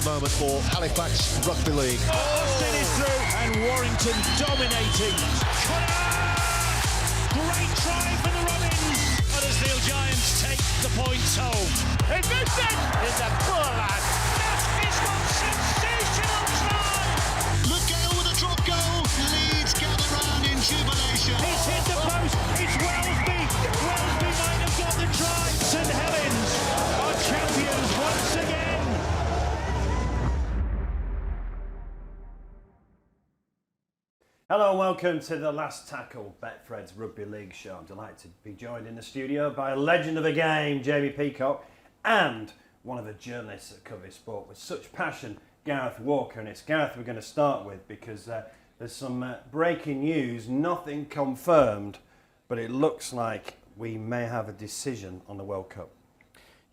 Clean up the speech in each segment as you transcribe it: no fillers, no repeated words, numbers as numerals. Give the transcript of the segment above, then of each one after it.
moment for Halifax Rugby League. Austin is through and Warrington dominating. Great try for the Robins. Huddersfield Giants take the points home. It's Vincent! It's a poor lad. That is one sensational try. Look out with a drop goal. Leeds gather round in jubilation. It's hit the post. It's Wellesby. Wellesby might have got the try. St Helens are champions once again. Hello and welcome to the Last Tackle, Betfred's Rugby League show. I'm delighted to be joined in the studio by a legend of the game, Jamie Peacock, and one of the journalists that cover sport with such passion, Gareth Walker. And it's Gareth we're going to start with because there's some breaking news, nothing confirmed, but it looks like we may have a decision on the World Cup.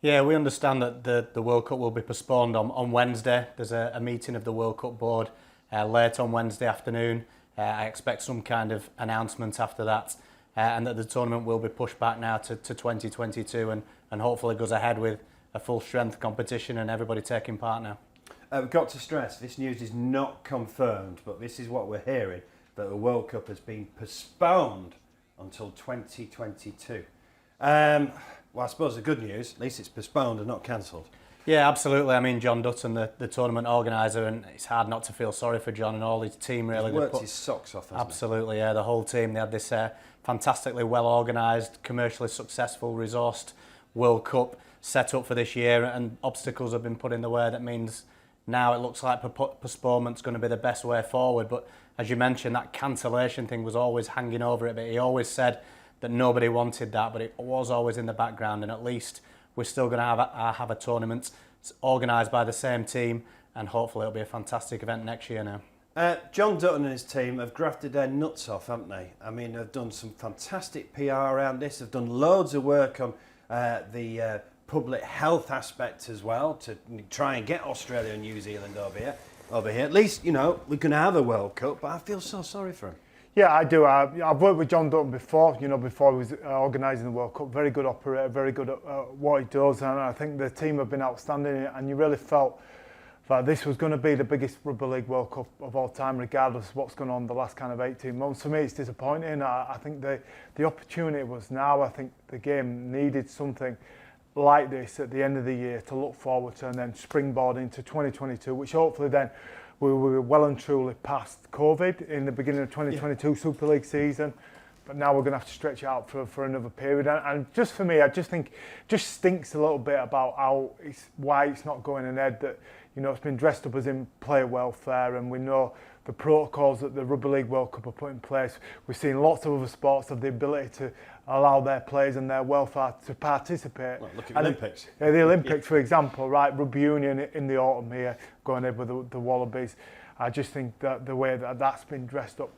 Yeah, we understand that the World Cup will be postponed on Wednesday. There's a meeting of the World Cup board late on Wednesday afternoon. I expect some kind of announcement after that, and that the tournament will be pushed back now to 2022 and hopefully goes ahead with a full strength competition and everybody taking part now. We've got to stress, this news is not confirmed, but this is what we're hearing, that the World Cup has been postponed until 2022. Well, I suppose the good news, at least it's postponed and not cancelled. Yeah, absolutely. I mean, John Dutton, the tournament organiser, and it's hard not to feel sorry for John and all his team, really. He's worked his socks off, hasn't Absolutely, yeah. The whole team, they had this fantastically well-organised, commercially successful, resourced World Cup set up for this year, and obstacles have been put in the way. That means now it looks like postponement's going to be the best way forward. But as you mentioned, that cancellation thing was always hanging over it. But he always said that nobody wanted that, but it was always in the background, and at least we're still going to have a tournament. It's organised by the same team, and hopefully it'll be a fantastic event next year now. John Dutton and his team have grafted their nuts off, haven't they? I mean, they've done some fantastic PR around this. They've done loads of work on the public health aspect as well to try and get Australia and New Zealand over here. At least, you know, we're going to have a World Cup, but I feel so sorry for him. Yeah, I do. I've worked with John Dutton before, before he was organising the World Cup. Very good operator, very good at what he does, and I think the team have been outstanding, and you really felt that this was going to be the biggest Rugby League World Cup of all time, regardless of what's going on the last kind of 18 months. For me, it's disappointing. I think the opportunity was now. I think the game needed something like this at the end of the year to look forward to and then springboard into 2022, which hopefully then we were well and truly past COVID in the beginning of 2022 Super League season, but now we're going to have to stretch it out for another period. And just for me, I just think it just stinks a little bit about why it's not going ahead. That it's been dressed up as in player welfare, and we know the protocols that the Rugby League World Cup have put in place. We've seen lots of other sports have the ability to allow their players and their welfare to participate. Well, look at the Olympics. The Olympics, for example, right? Rugby union in the autumn here, going ahead with the Wallabies. I just think that the way that that's been dressed up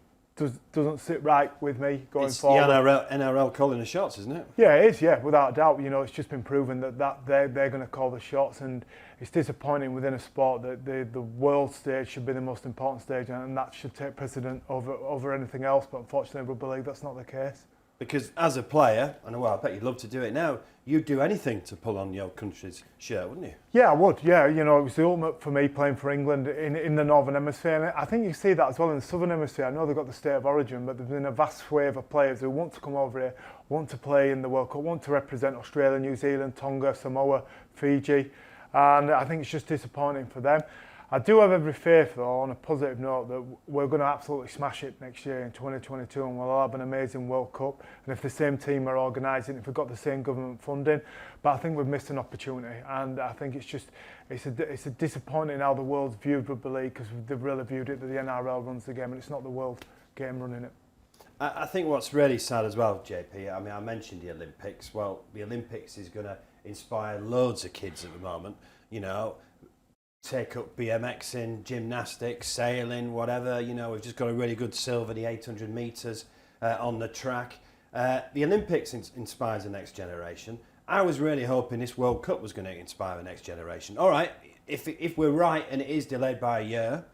doesn't sit right with me going forward. It's the NRL calling the shots, isn't it? Yeah, it is, yeah, without a doubt. It's just been proven that they're going to call the shots, and it's disappointing within a sport that the world stage should be the most important stage, and that should take precedent over anything else. But unfortunately, in Rugby League, that's not the case. Because as a player, and well, I bet you'd love to do it now, you'd do anything to pull on your country's shirt, wouldn't you? Yeah, I would. Yeah, it was the ultimate for me playing for England in the Northern Hemisphere. And I think you see that as well in the Southern Hemisphere. I know they've got the state of origin, but there's been a vast wave of players who want to come over here, want to play in the World Cup, want to represent Australia, New Zealand, Tonga, Samoa, Fiji. And I think it's just disappointing for them. I do have every faith, though, on a positive note, that we're going to absolutely smash it next year in 2022, and we'll have an amazing World Cup. And if the same team are organising, if we've got the same government funding, but I think we've missed an opportunity, and I think it's a disappointing how the world's viewed Rugby League, because they've really viewed it that the NRL runs the game, and it's not the world game running it. I think what's really sad as well, JP, I mean, I mentioned the Olympics. Well, the Olympics is going to inspire loads of kids at the moment, take up BMXing, gymnastics, sailing, whatever. We've just got a really good silver, the 800 metres on the track. The Olympics inspires the next generation. I was really hoping this World Cup was going to inspire the next generation. All right, if we're right and it is delayed by a year,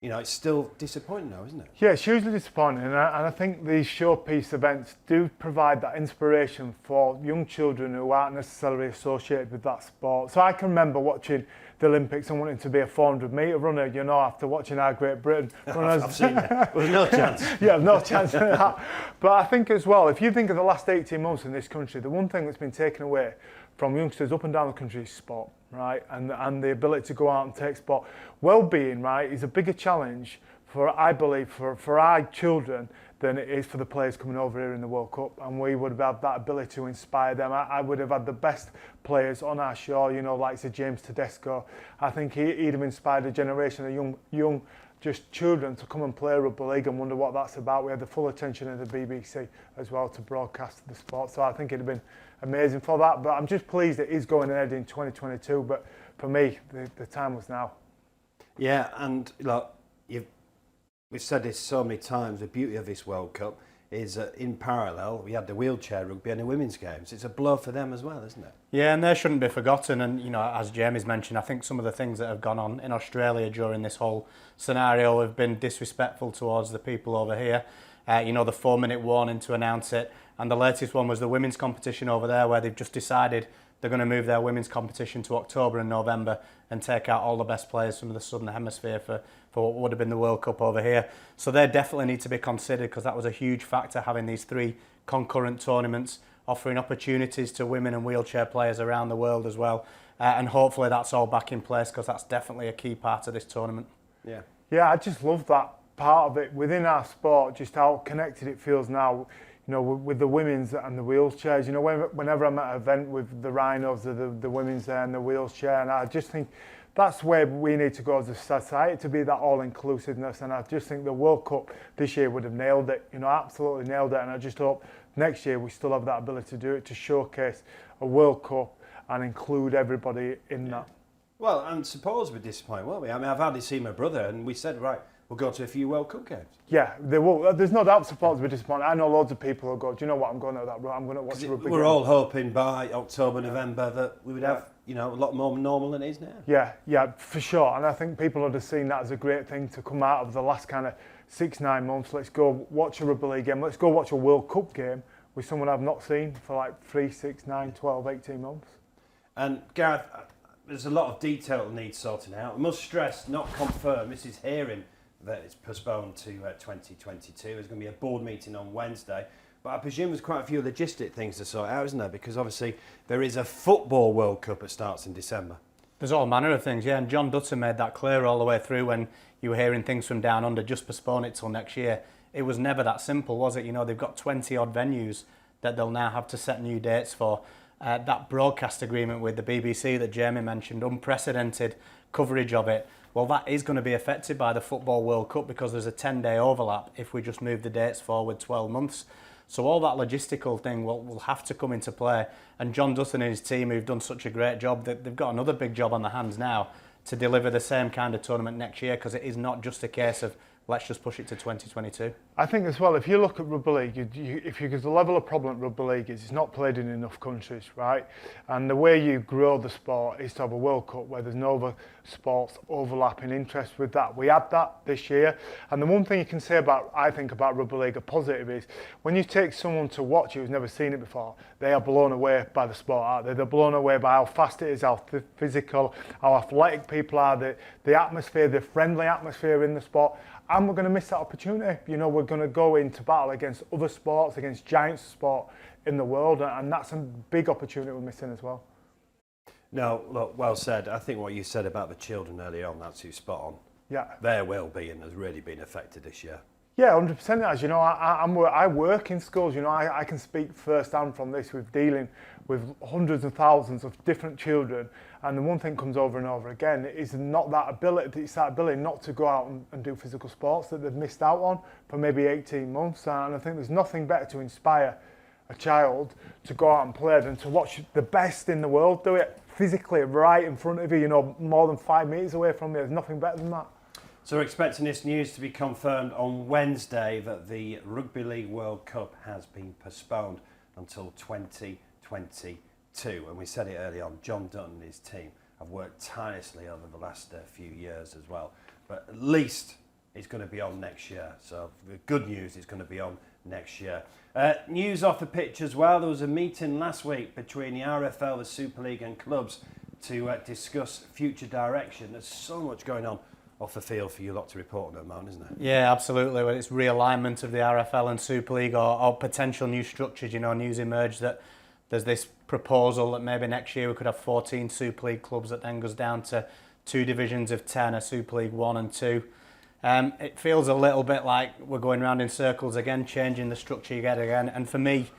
you know, it's still disappointing now, isn't it? Yeah, it's hugely disappointing, and I think these showpiece events do provide that inspiration for young children who aren't necessarily associated with that sport. So I can remember watching the Olympics and wanting to be a 400-metre runner, you know, after watching our Great Britain runners. I've seen that. There was no chance. Yeah, no chance of that. But I think as well, if you think of the last 18 months in this country, the one thing that's been taken away from youngsters up and down the country is sport, right? And the ability to go out and take sport. Well-being, right, is a bigger challenge for, I believe, for our children than it is for the players coming over here in the World Cup. And we would have had that ability to inspire them. I would have had the best players on our show, you know, like Sir James Tedesco. I think he'd have inspired a generation of young just children to come and play Rugby League and wonder what that's about. We had the full attention of the BBC as well to broadcast the sport. So I think it'd have been amazing for that. But I'm just pleased it is going ahead in 2022. But for me, the time was now. Yeah, and look, we've said this so many times, the beauty of this World Cup is that in parallel, we had the wheelchair rugby and the women's games. It's a blow for them as well, isn't it? Yeah, and they shouldn't be forgotten. And, you know, as Jamie's mentioned, I think some of the things that have gone on in Australia during this whole scenario have been disrespectful towards the people over here. You know, the 4-minute warning to announce it. And the latest one was the women's competition over there, where they've just decided they're going to move their women's competition to October and November and take out all the best players from the Southern Hemisphere for what would have been the World Cup over here. So they definitely need to be considered, because that was a huge factor, having these 3 concurrent tournaments, offering opportunities to women and wheelchair players around the world as well. And hopefully that's all back in place, because that's definitely a key part of this tournament. Yeah. Yeah, I just love that part of it within our sport, just how connected it feels now. You know, with the women's and the wheelchairs. You know, whenever I'm at an event with the Rhinos, the women's there and the wheelchair, and I just think that's where we need to go as a society, to be that all-inclusiveness. And I just think the World Cup this year would have nailed it, you know, absolutely nailed it. And I just hope next year we still have that ability to do it, to showcase a World Cup and include everybody in that. Well, and suppose we're disappointed, won't we? I mean, I've hardly seen my brother, and we said, right, we'll go to a few World Cup games. Yeah, they will. There's no doubt supporters will be disappointed. I know loads of people who go, do you know what, I'm going to that, I'm going to watch a rugby game. We're all hoping by October, November that we would have, you know, a lot more normal than it is now. Yeah, for sure. And I think people would have seen that as a great thing to come out of the last kind of 6-9 months. Let's go watch a Rugby League game. Let's go watch a World Cup game with someone I've not seen for like 3, 6, 9, 12, 18 months. And Gareth, there's a lot of detail that needs sorting out. I must stress, not confirmed, this is hearing that it's postponed to 2022. There's going to be a board meeting on Wednesday. But I presume there's quite a few logistic things to sort out, isn't there? Because obviously there is a football World Cup that starts in December. There's all manner of things, yeah. And John Dutton made that clear all the way through when you were hearing things from down under, just postpone it till next year. It was never that simple, was it? You know, they've got 20 odd venues that they'll now have to set new dates for. That broadcast agreement with the BBC that Jamie mentioned, unprecedented coverage of it. Well, that is going to be affected by the Football World Cup, because there's a 10-day overlap if we just move the dates forward 12 months. So all that logistical thing will have to come into play. And John Dutton and his team, who've done such a great job, they've got another big job on their hands now to deliver the same kind of tournament next year, because it is not just a case of let's just push it to 2022. I think as well, if you look at Rugby League, because the level of problem at Rugby League is it's not played in enough countries, right? And the way you grow the sport is to have a World Cup where there's no other sports overlapping interest with that. We had that this year. And the one thing you can say about, I think, about Rugby League, a positive, is when you take someone to watch it who's never seen it before, they are blown away by the sport, aren't they? They're blown away by how fast it is, how physical, how athletic people are, the atmosphere, the friendly atmosphere in the sport. And we're going to miss that opportunity. You know, we're going to go into battle against other sports, against giants of sport in the world, and that's a big opportunity we're missing as well. No, look, well said. I think what you said about the children earlier on, that's too spot on. Yeah. Their well-being has really been affected this year. Yeah, 100% as you know, I work in schools, you know, I can speak firsthand from this with dealing with hundreds and thousands of different children, and the one thing comes over and over again is not that ability, it's that ability not to go out and do physical sports that they've missed out on for maybe 18 months, and I think there's nothing better to inspire a child to go out and play than to watch the best in the world do it physically right in front of you, you know, more than 5 metres away from you. There's nothing better than that. So we're expecting this news to be confirmed on Wednesday that the Rugby League World Cup has been postponed until 2022. And we said it early on, John Dutton and his team have worked tirelessly over the last few years as well. But at least it's going to be on next year. So the good news, it's going to be on next year. News off the pitch as well. There was a meeting last week between the RFL, the Super League and clubs to discuss future direction. There's so much going on off the field for you lot to report on at the moment, isn't there? Yeah, absolutely. Well, it's realignment of the RFL and Super League or potential new structures. You know, news emerged that there's this proposal that maybe next year we could have 14 Super League clubs that then goes down to 2 divisions of 10, a Super League 1 and 2. It feels a little bit like we're going round in circles again, changing the structure yet again. And for me,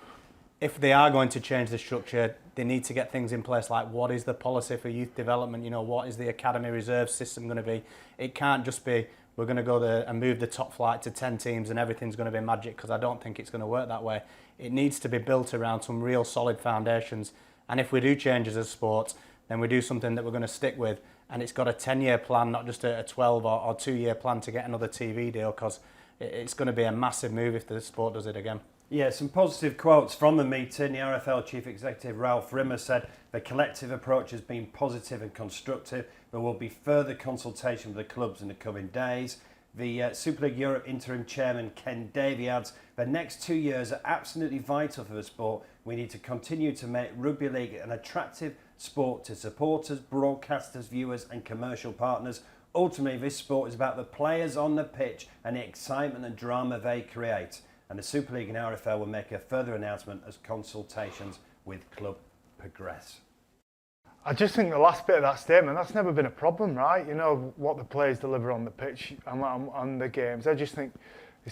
if they are going to change the structure, they need to get things in place like what is the policy for youth development? You know, what is the academy reserve system going to be? It can't just be we're going to go there and move the top flight to 10 teams and everything's going to be magic, because I don't think it's going to work that way. It needs to be built around some real solid foundations. And if we do change as a sport, then we do something that we're going to stick with. And it's got a 10-year plan, not just a 12 or 2-year plan to get another TV deal, because it's going to be a massive move if the sport does it again. Yeah, some positive quotes from the meeting. The RFL Chief Executive Ralph Rimmer said the collective approach has been positive and constructive. There will be further consultation with the clubs in the coming days. The Super League Europe interim chairman Ken Davey adds the next 2 years are absolutely vital for the sport. We need to continue to make rugby league an attractive sport to supporters, broadcasters, viewers and commercial partners. Ultimately, this sport is about the players on the pitch and the excitement and drama they create. And the Super League and RFL will make a further announcement as consultations with club progress. I just think the last bit of that statement, that's never been a problem, right? You know, what the players deliver on the pitch and the games. I just think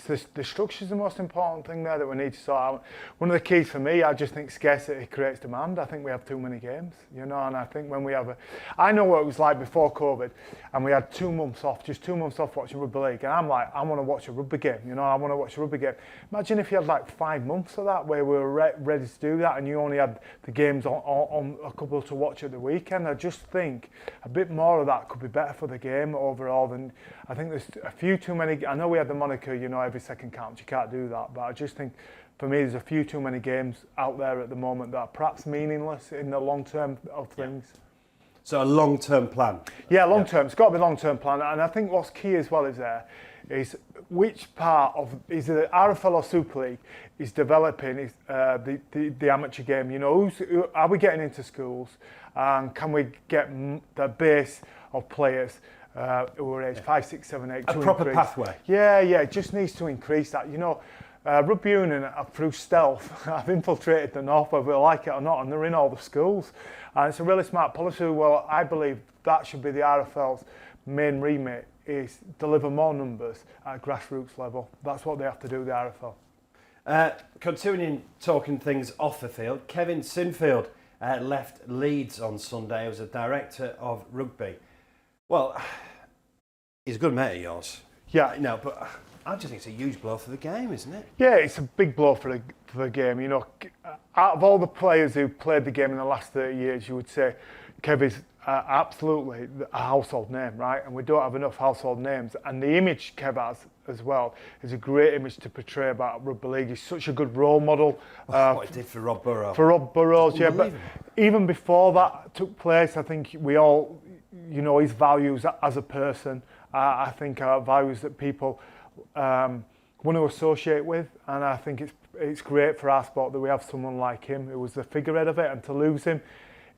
the structure's the most important thing there that we need to sort out. One of the keys for me, I just think scarcity creates demand. I think we have too many games, you know, and I think when we have I know what it was like before COVID, and we had 2 months off, just 2 months off watching rugby league, and I'm like, I want to watch a rugby game, you know, I want to watch a rugby game. Imagine if you had like 5 months of that where we were ready to do that, and you only had the games on a couple to watch at the weekend. I just think a bit more of that could be better for the game overall. Than I think there's a few too many. I know we had the moniker, you know, every second counts. You can't do that, but I just think for me there's a few too many games out there at the moment that are perhaps meaningless in the long term of things. So a long-term plan. Yeah, long term. It's got to be a long-term plan, and I think what's key as well is which part of is the RFL or Super League is developing the amateur game. You know, who are we getting into schools, and can we get the base of players who are aged 5, 6, 7, 8? A proper pathway. Yeah, it just needs to increase that. You know, rugby union through stealth have infiltrated the north, whether we like it or not, and they're in all the schools. And it's a really smart policy. Well, I believe that should be the RFL's main remit, is deliver more numbers at grassroots level. That's what they have to do, the RFL. Continuing talking things off the field, Kevin Sinfield left Leeds on Sunday as a director of rugby. Well, he's a good mate of yours. Yeah. No, but I just think it's a huge blow for the game, isn't it? Yeah, it's a big blow for the game. You know, out of all the players who played the game in the last 30 years, you would say Kev is absolutely a household name, right? And we don't have enough household names. And the image Kev has as well is a great image to portray about rugby league. He's such a good role model. What he did for Rob Burrow. For Rob Burrows, yeah. But even before that took place, I think we all, you know, his values as a person, I think are values that people want to associate with, and I think it's great for our sport that we have someone like him who was the figurehead of it, and to lose him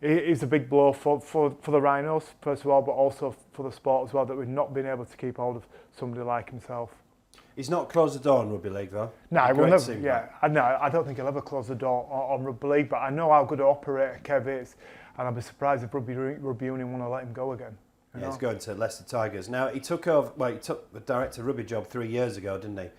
is a big blow for the Rhinos first of all, but also for the sport as well, that we've not been able to keep hold of somebody like himself. He's not closed the door on rugby league though. No, he will never. Yeah, I don't think he'll ever close the door on rugby league, but I know how good an operator Kev is, and I'd be surprised if rugby union want to let him go again. Yeah, he's going to Leicester Tigers. Now, he took the director of rugby job 3 years ago, didn't he?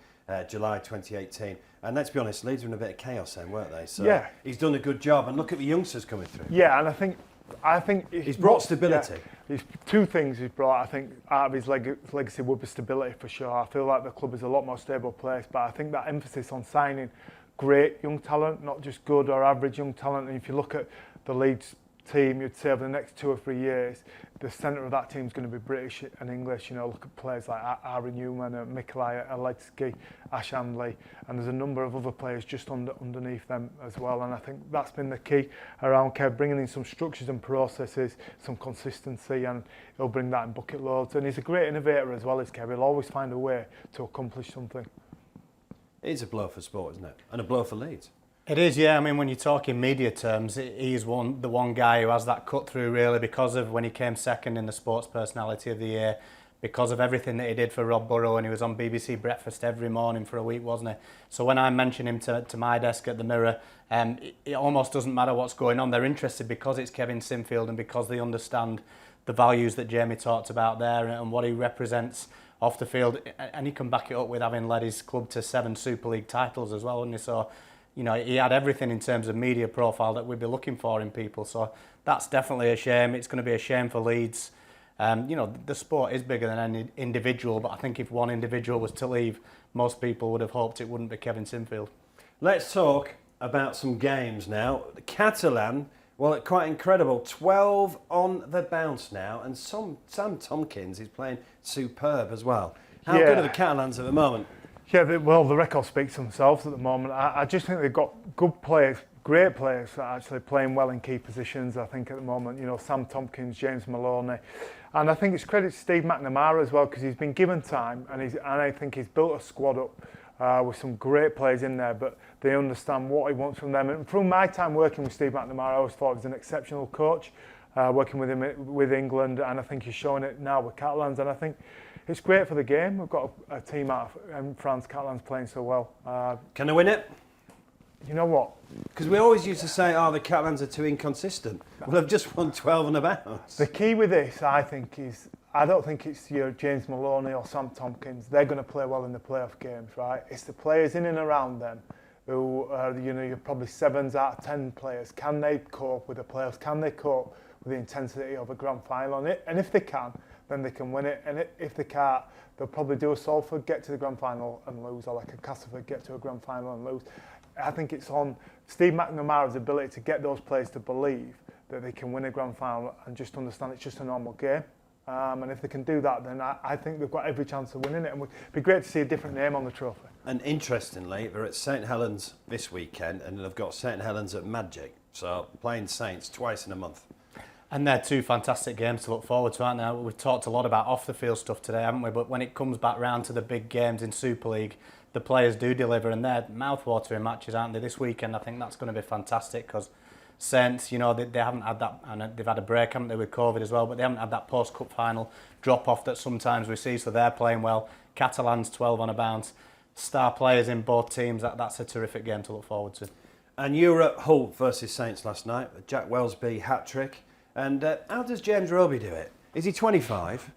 July 2018. And let's be honest, Leeds were in a bit of chaos then, weren't they? So yeah. He's done a good job. And look at the youngsters coming through. Yeah, and I think he's brought stability. Yeah, two things he's brought, I think, out of his legacy would be stability for sure. I feel like the club is a lot more stable place, but I think that emphasis on signing great young talent, not just good or average young talent. And if you look at the Leeds team, you'd say over the next 2 or 3 years, the centre of that team is going to be British and English. You know, look at players like Aaron Newman, Mikolaj Alexi, Ash Handley, and there's a number of other players just underneath them as well. And I think that's been the key around Kev, bringing in some structures and processes, some consistency, and he'll bring that in bucket loads. And he's a great innovator as well as Kev. He'll always find a way to accomplish something. It's a blow for sport, isn't it? And a blow for Leeds. It is, yeah. I mean, when you talk in media terms, he's the one guy who has that cut through, really, because of when he came second in the Sports Personality of the Year, because of everything that he did for Rob Burrow, and he was on BBC Breakfast every morning for a week, wasn't he? So when I mention him to my desk at the Mirror, it almost doesn't matter what's going on. They're interested because it's Kevin Sinfield and because they understand the values that Jamie talked about there and what he represents off the field. And he can back it up with having led his club to 7 Super League titles as well, wouldn't he? So, you know, he had everything in terms of media profile that we'd be looking for in people. So that's definitely a shame. It's going to be a shame for Leeds. You know, the sport is bigger than any individual, but I think if one individual was to leave, most people would have hoped it wouldn't be Kevin Sinfield. Let's talk about some games now. The Catalan, well, quite incredible. 12 on the bounce now, and Sam Tomkins is playing superb as well. How good are the Catalans at the moment? Yeah, well, the record speaks for themselves at the moment. I just think they've got good players, great players that are actually playing well in key positions, I think, at the moment. You know, Sam Tomkins, James Maloney. And I think it's credit to Steve McNamara as well, because he's been given time, and I think he's built a squad up with some great players in there, but they understand what he wants from them. And from my time working with Steve McNamara, I always thought he was an exceptional coach, working with him with England, and I think he's showing it now with Catalans, and I think it's great for the game. We've got a team out of France, Catalans, playing so well. Can they win it? You know what? Because we always used to say, the Catalans are too inconsistent. Well, they've just won 12 on the bounce. The key with this, I think, is I don't think it's your James Maloney or Sam Tomkins. They're going to play well in the playoff games, right? It's the players in and around them who are, you know, you're probably 7s out of 10 players. Can they cope with the playoffs? Can they cope with the intensity of a grand final? And if they can, then they can win it. And if they can't, they'll probably do a Salford, get to the grand final and lose, or like a Castleford, get to a grand final and lose. I think it's on Steve McNamara's ability to get those players to believe that they can win a grand final and just understand it's just a normal game. And if they can do that, then I think they've got every chance of winning it. And it'd be great to see a different name on the trophy. And interestingly, they're at St Helens this weekend, and they've got St Helens at Magic. So playing Saints twice in a month. And they're 2 fantastic games to look forward to, aren't they? We've talked a lot about off-the-field stuff today, haven't we? But when it comes back round to the big games in Super League, the players do deliver, and they're mouth-watering matches, aren't they? This weekend, I think that's going to be fantastic, because Saints, you know, they haven't had that, and they've had a break, haven't they, with COVID as well, but they haven't had that post-cup final drop-off that sometimes we see, so they're playing well. Catalans, 12 on a bounce. Star players in both teams, that's a terrific game to look forward to. And you were at Hull versus Saints last night, Jack Wellsby hat-trick. And how does James Roby do it? Is he 25?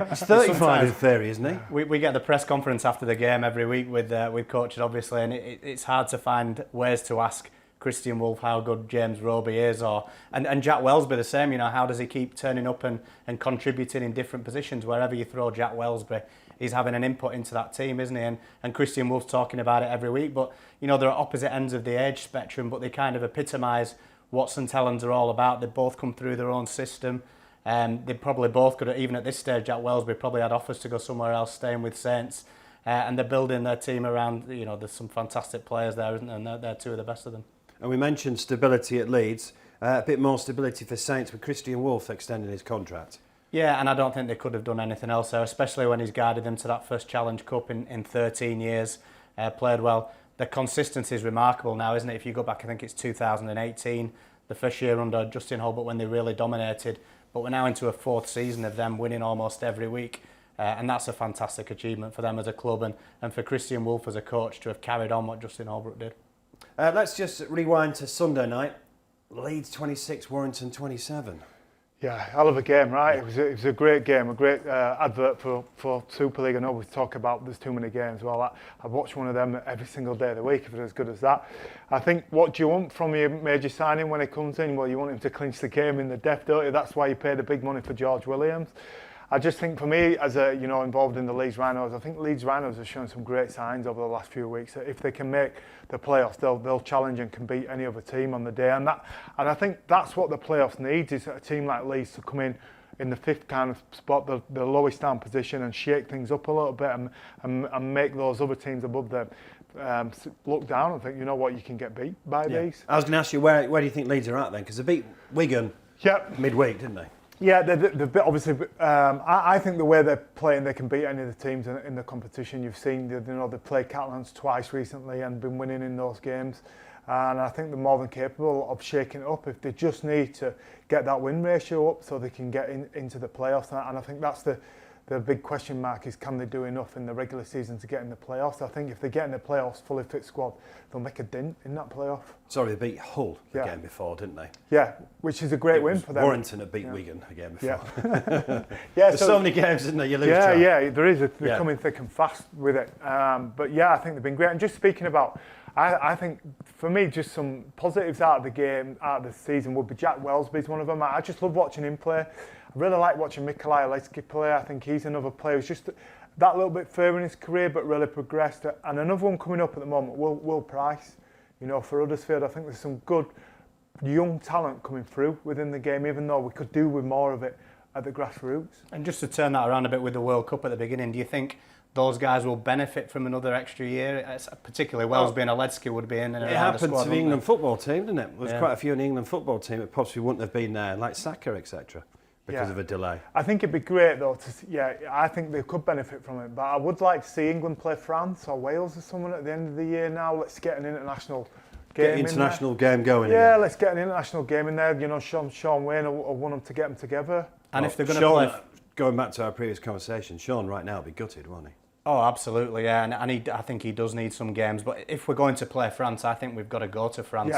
He's 35 in theory, isn't he? We get the press conference after the game every week with coaches, obviously, and it's hard to find ways to ask Kristian Woolf how good James Roby is, and Jack Wellsby the same. You know, how does he keep turning up and contributing in different positions? Wherever you throw Jack Wellsby, he's having an input into that team, isn't he? And Kristian Woolf's talking about it every week. But you know, they're at opposite ends of the age spectrum, but they kind of epitomise what St Helens are all about. They both come through their own system. They probably both could have, even at this stage, Jack Wellsby probably had offers to go somewhere else, staying with Saints. And they're building their team around, you know, there's some fantastic players there, isn't there? And they're 2 of the best of them. And we mentioned stability at Leeds. A bit more stability for Saints with Kristian Woolf extending his contract. Yeah, and I don't think they could have done anything else there, especially when he's guided them to that first Challenge Cup in 13 years, played well. The consistency is remarkable now, isn't it? If you go back, I think it's 2018, the first year under Justin Hulbert when they really dominated. But we're now into a 4th season of them winning almost every week. And that's a fantastic achievement for them as a club and for Kristian Woolf as a coach to have carried on what Justin Hulbert did. Let's just rewind to Sunday night. Leeds 26, Warrington 27. Yeah, hell of a game, right? It was a great game, a great advert for Super League. I know we talk about there's too many games. Well, I watch one of them every single day of the week if it's as good as that. I think, what do you want from your major signing when he comes in? Well, you want him to clinch the game in the death, don't you? That's why you pay the big money for George Williams. I just think for me, as a involved in the Leeds Rhinos, I think Leeds Rhinos have shown some great signs over the last few weeks. That if they can make the playoffs, they'll challenge and can beat any other team on the day. And I think that's what the playoffs needs, is a team like Leeds to come in the fifth kind of spot, the lowest down position, and shake things up a little bit and make those other teams above them look down and think, you know what, you can get beat by these. I was going to ask you, where do you think Leeds are at then? Because they beat Wigan midweek, didn't they? Yeah, they're obviously. I think the way they're playing, they can beat any of the teams in the competition. You've seen, they've played Catalans twice recently and been winning in those games. And I think they're more than capable of shaking it up if they just need to get that win ratio up so they can get into the playoffs. And I think that's the big question mark, is can they do enough in the regular season to get in the playoffs? I think if they get in the playoffs, fully fit squad, they'll make a dint in that playoff. Sorry, they beat Hull again before, didn't they? Yeah, which is a great win for them. Warrington had beat Wigan again before. Yeah, There's so many games, isn't there? You lose track. Yeah, there is. They're coming thick and fast with it. But yeah, I think they've been great. And just speaking about, I think for me, just some positives out of the game, out of the season, would be Jack Welsby's one of them. I just love watching him play. I really like watching Mikolaj Leski play. I think he's another player who's just that little bit further in his career, but really progressed. And another one coming up at the moment, Will Price. For Huddersfield, I think there's some good young talent coming through within the game, even though we could do with more of it at the grassroots. And just to turn that around a bit with the World Cup at the beginning, do you think those guys will benefit from another extra year? Particularly Welsby and Leski would be in and around the squad. It happened to the England football team, didn't it? There's quite a few in the England football team that possibly wouldn't have been there, like Saka, etc. because of a delay. I think it'd be great though I think they could benefit from it, but I would like to see England play France or Wales or someone at the end of the year now. Let's get an international game game going. Yeah, let's get an international game in there. Shaun Wane will want them to get them together. And if they're going to play, going back to our previous conversation, Shaun right now would be gutted, won't he? Oh, absolutely, yeah, and I think he does need some games. But if we're going to play France, I think we've got to go to France.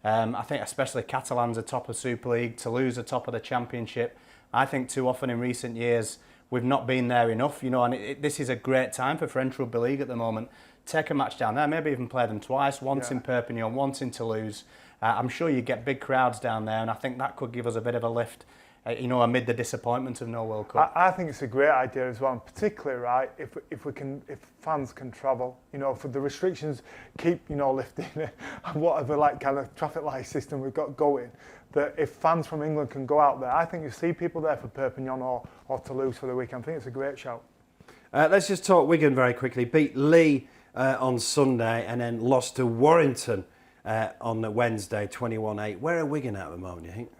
Yeah. I think especially Catalan's are top of Super League, Toulouse are top of the Championship. I think too often in recent years we've not been there enough, and this is a great time for French Rugby League at the moment. Take a match down there, maybe even play them twice, once in Perpignan, once in Toulouse. I'm sure you get big crowds down there, and I think that could give us a bit of a lift, amid the disappointment of no World Cup. I think it's a great idea as well, and particularly if fans can travel, for the restrictions keep lifting and whatever kind of traffic light system we've got going, that if fans from England can go out there, I think you'll see people there for Perpignan or Toulouse for the weekend. I think it's a great shout. Let's just talk Wigan very quickly. Beat Lee on Sunday and then lost to Warrington on the Wednesday, 21-8. Where are Wigan at the moment, you think?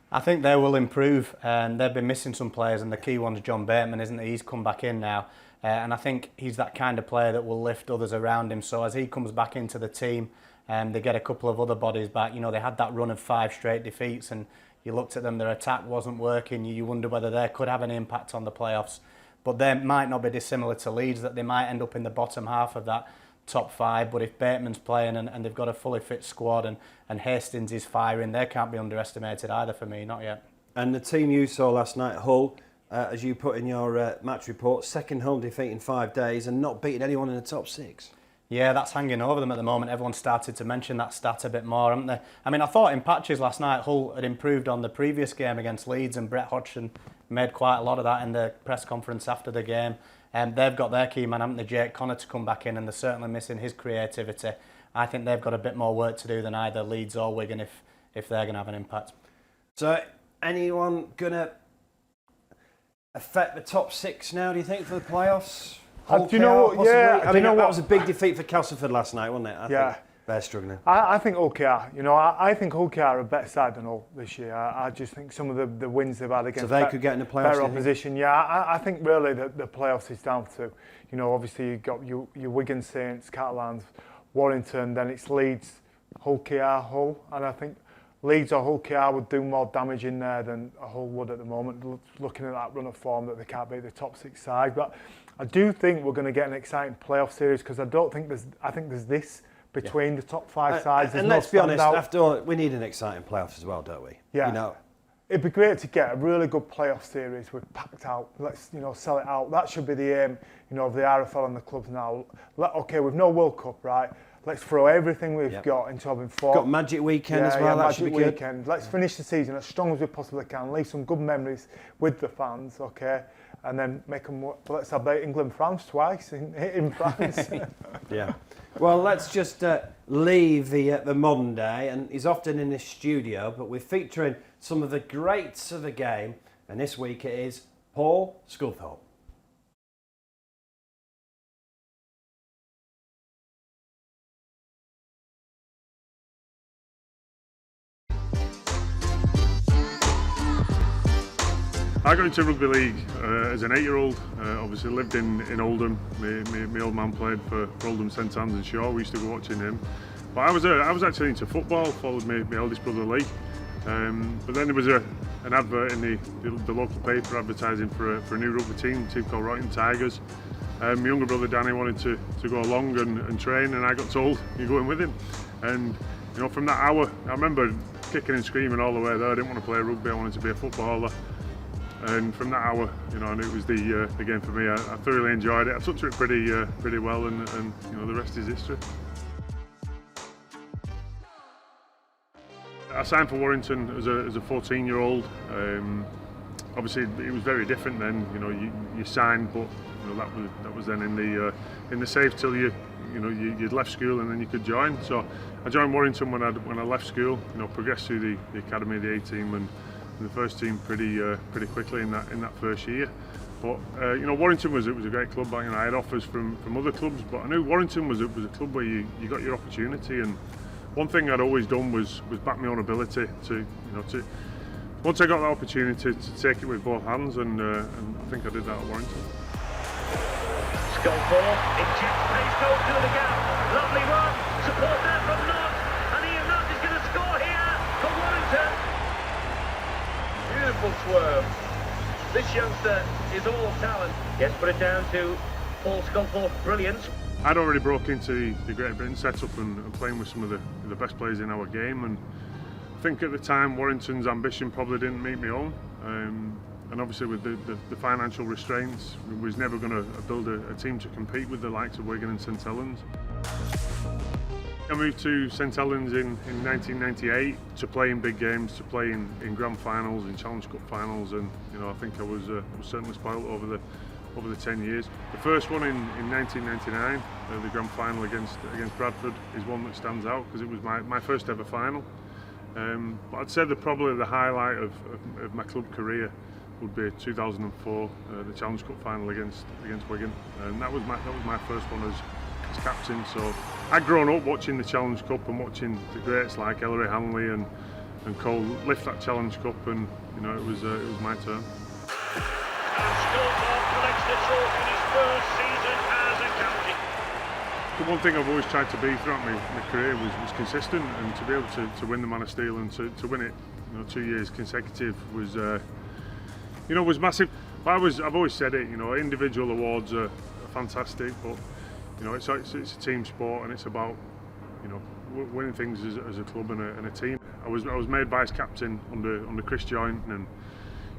I think they will improve, and they've been missing some players, and the key one's John Bateman, isn't he? He's come back in now, and I think he's that kind of player that will lift others around him. So as he comes back into the team, they get a couple of other bodies back. They had that run of 5 straight defeats, and you looked at them, their attack wasn't working. You wonder whether they could have an impact on the playoffs. But they might not be dissimilar to Leeds, that they might end up in the bottom half of that top 5. But if Bateman's playing and they've got a fully fit squad and Hastings is firing, they can't be underestimated either for me, not yet. And the team you saw last night, Hull, as you put in your match report, second home defeat in 5 days and not beating anyone in the top 6. Yeah, that's hanging over them at the moment. Everyone's started to mention that stat a bit more, haven't they? I mean, I thought in patches last night Hull had improved on the previous game against Leeds, and Brett Hodgson made quite a lot of that in the press conference after the game. They've got their key man, haven't they, Jake Connor, to come back in, and they're certainly missing his creativity. I think they've got a bit more work to do than either Leeds or Wigan if they're going to have an impact. So, anyone going to affect the top 6 now, do you think, for the playoffs? Do you know what? Yeah, I mean, that was a big defeat for Castleford last night, wasn't it? I think they're struggling. I think Hull are. I think Hull are a better side than Hull this year. I just think some of the wins they've had against could get in the playoffs, better opposition. Yeah, I think really the playoffs is down to, obviously you've got your Wigan Saints, Catalans, Warrington, then it's Leeds, Hull, and I think Leeds or Hull would do more damage in there than Hull would at the moment, looking at that run of form that they can't beat the top 6 side. But I do think we're going to get an exciting playoff series, because I think there's this between the top 5 sides. And let's be honest, after all, we need an exciting playoffs as well, don't we? Yeah. It'd be great to get a really good playoff series with packed out. Let's sell it out. That should be the aim, of the RFL and the clubs now. Okay, we've no World Cup, right? Let's throw everything we've got into having 4. Got Magic Weekend as well. That should be good. Weekend. Let's finish the season as strong as we possibly can. Leave some good memories with the fans. Okay. and then make them. Let's have the England-France twice in France. Yeah. Well, let's just leave the modern day, and he's often in this studio, but we're featuring some of the greats of the game, and this week it is Paul Sculthorpe. I got into rugby league as an 8-year-old. Obviously lived in Oldham. My old man played for Oldham, St Helens and Shaw. We used to go watching him. But I was actually into football. Followed my eldest brother Lee. But then there was an advert in the local paper advertising for a new rugby team called Warrington Tigers. My younger brother Danny wanted to go along and train, and I got told you're going with him. And you know, from that hour, I remember kicking and screaming all the way there. I didn't want to play rugby. I wanted to be a footballer. And from that hour, you know, I knew it was the game for me. I thoroughly enjoyed it. I took to it pretty well, and you know, the rest is history. I signed for Warrington as a 14-year-old. Obviously, it was very different then. You know, you signed, but you know, that was then in the safe till you'd left school and then you could join. So I joined Warrington when I left school. You know, progressed through the academy, the A team, and the first team pretty quickly in that first year. But you know, Warrington was a great club. You know, I had offers from other clubs, but I knew Warrington was a club where you got your opportunity. And one thing I'd always done was back my own ability to once I got that opportunity to take it with both hands, and I think I did that at Warrington. Sculthorpe injects pace, goes through the gap. Lovely run, support there from Knott, and Ian Knott is going to score here for Warrington. Beautiful swerve. This youngster is all talent. Yes, put it down to Paul Sculthorpe. Brilliant. I'd already broke into the Great Britain setup and playing with some of the best players in our game, and I think at the time Warrington's ambition probably didn't meet my own. And obviously with the financial restraints, we was never going to build a team to compete with the likes of Wigan and St Helens. I moved to St Helens in 1998 to play in big games, to play in grand finals, in Challenge Cup finals, and you know, I think I was certainly spoiled over the 10 years. The first one in 1999, the grand final against Bradford, is one that stands out because it was my first ever final. But I'd say that probably the highlight of my club career would be 2004, the Challenge Cup final against Wigan, and that was my first one as captain. So I'd grown up watching the Challenge Cup and watching the greats like Ellery Hanley and Cole lift that Challenge Cup, and you know, it was my turn. Sculthorpe collects the trophy in his first season as a captain. The one thing I've always tried to be throughout my career was consistent, and to be able to win the Man of Steel and to win it, you know, 2 years consecutive was was massive. But I've always said it, you know, individual awards are fantastic, but you know, it's a team sport, and it's about, you know, winning things as a club and a team. I was made vice captain under Kristian, and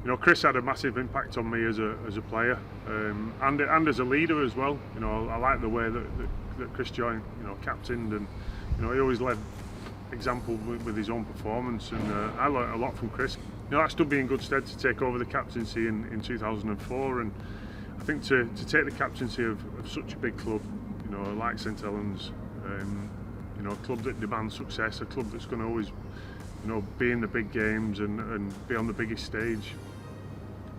you know, Chris had a massive impact on me as a player, and as a leader as well. You know, I like the way that Kristian, you know, captained, and you know, he always led example with his own performance, and I learned a lot from Chris. You know, that stood me in good stead to take over the captaincy in 2004, and I think to take the captaincy of such a big club, you know, like St Helens, you know, a club that demands success, a club that's going to always, you know, be in the big games and be on the biggest stage,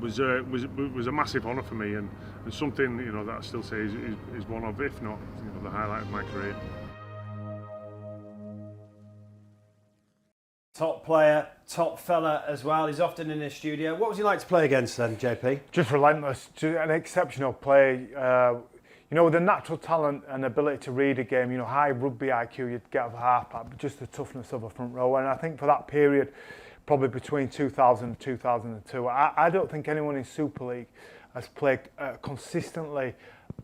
was a massive honour for me, and something, you know, that I still say is one of, if not, you know, the highlight of my career. Top player, top fella as well. He's often in the studio. What was he like to play against then, JP? Just relentless, an exceptional play. You know, with the natural talent and ability to read a game, you know, high rugby IQ you'd get of a halfback, but just the toughness of a front row. And I think for that period, probably between 2000 and 2002, I don't think anyone in Super League has played consistently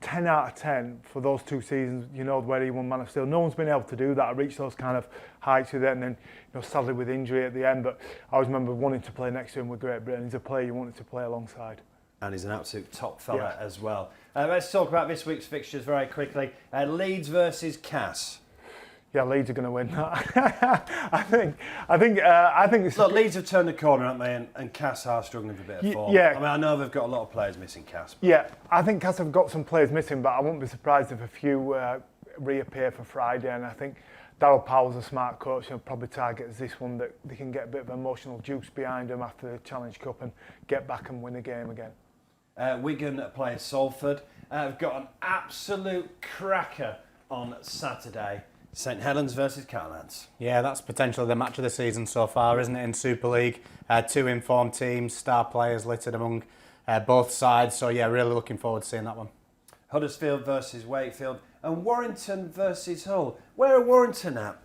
10 out of 10 for those 2 seasons, you know, where he won Man of Steel. No one's been able to do that, reach those kind of heights with it, and then, you know, sadly with injury at the end. But I always remember wanting to play next to him with Great Britain. He's a player you wanted to play alongside. And he's an absolute top fella as well. Let's talk about this week's fixtures very quickly. Leeds versus Cass. yeah, Leeds are going to win that. I think it's Look, Leeds have turned the corner, haven't they? And Cass are struggling for a bit of form. yeah. I mean, I know they've got a lot of players missing, Cass. Yeah, I think Cass have got some players missing, but I wouldn't be surprised if a few reappear for Friday. And I think Darryl Powell's a smart coach. He'll probably target as this one that they can get a bit of emotional juice behind them after the Challenge Cup and get back and win a game again. Wigan playing Salford. We've got an absolute cracker on Saturday. St Helens versus Catalan. Yeah, that's potentially the match of the season so far, isn't it, in Super League? Two informed teams, star players littered among both sides. So, yeah, really looking forward to seeing that one. Huddersfield versus Wakefield. And Warrington versus Hull. Where are Warrington at?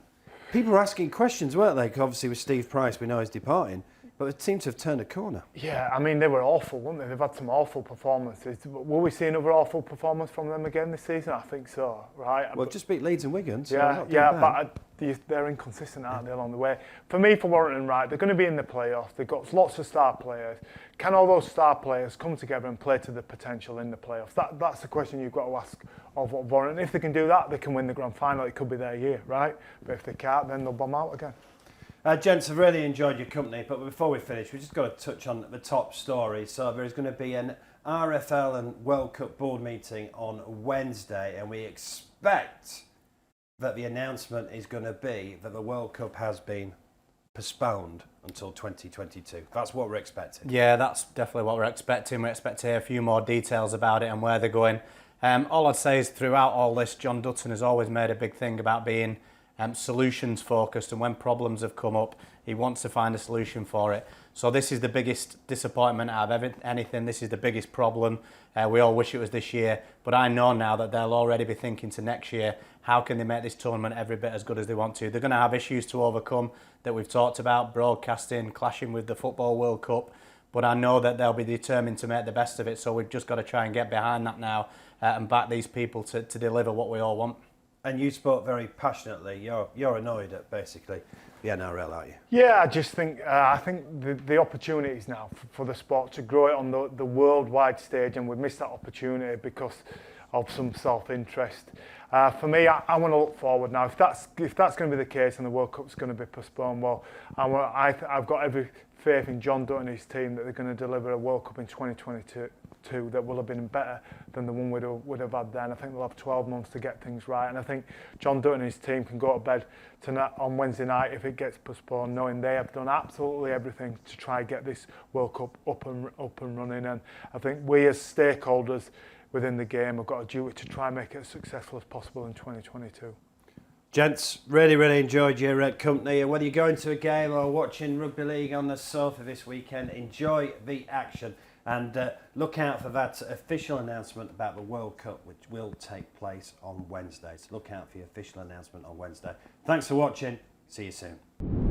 People were asking questions, weren't they? 'Cause obviously with Steve Price, we know he's departing. But it seemed to have turned a corner. Yeah, I mean, they were awful, weren't they? They've had some awful performances. Will we see another awful performance from them again this season? I think so, right? Well, just beat Leeds and Wigan. So Yeah, not too yeah, bad. but they're inconsistent, aren't they, along the way? For me, for Warrington, right, they're going to be in the playoffs. They've got lots of star players. Can all those star players come together and play to the potential in the playoffs? That's the question you've got to ask of Warrington. If they can do that, they can win the grand final. It could be their year, right? But if they can't, then they'll bomb out again. Gents, I've really enjoyed your company, but before we finish, we've just got to touch on the top story. So there is going to be an RFL and World Cup board meeting on Wednesday, and we expect that the announcement is going to be that the World Cup has been postponed until 2022. That's what we're expecting. Yeah, that's definitely what we're expecting. We expect to hear a few more details about it and where they're going. All I'd say is throughout all this, John Dutton has always made a big thing about being solutions focused, and when problems have come up, he wants to find a solution for it. So this is the biggest disappointment out of anything. This is the biggest problem. We all wish it was this year, but I know now that they'll already be thinking to next year, how can they make this tournament every bit as good as they want to? They're going to have issues to overcome that we've talked about, broadcasting, clashing with the Football World Cup, but I know that they'll be determined to make the best of it, so we've just got to try and get behind that now and back these people to deliver what we all want. And you spoke very passionately. You're annoyed at basically the NRL, aren't you? Yeah, I just think I think the opportunities now for the sport to grow it on the worldwide stage, and we've missed that opportunity because of some self-interest. For me, I want to look forward now. If that's going to be the case and the World Cup's going to be postponed, well, I've got every faith in John Dutton and his team that they're going to deliver a World Cup in 2022 that will have been better than the one would have had then. I think they'll have 12 months to get things right, and I think John Dutton and his team can go to bed tonight on Wednesday night if it gets postponed, knowing they have done absolutely everything to try and get this World Cup up and running. And I think we as stakeholders within the game have got a duty to try and make it as successful as possible in 2022. Gents, really enjoyed your company, and whether you're going to a game or watching Rugby League on the sofa this weekend, enjoy the action. And look out for that official announcement about the World Cup, which will take place on Wednesday. So look out for the official announcement on Wednesday. Thanks for watching. See you soon.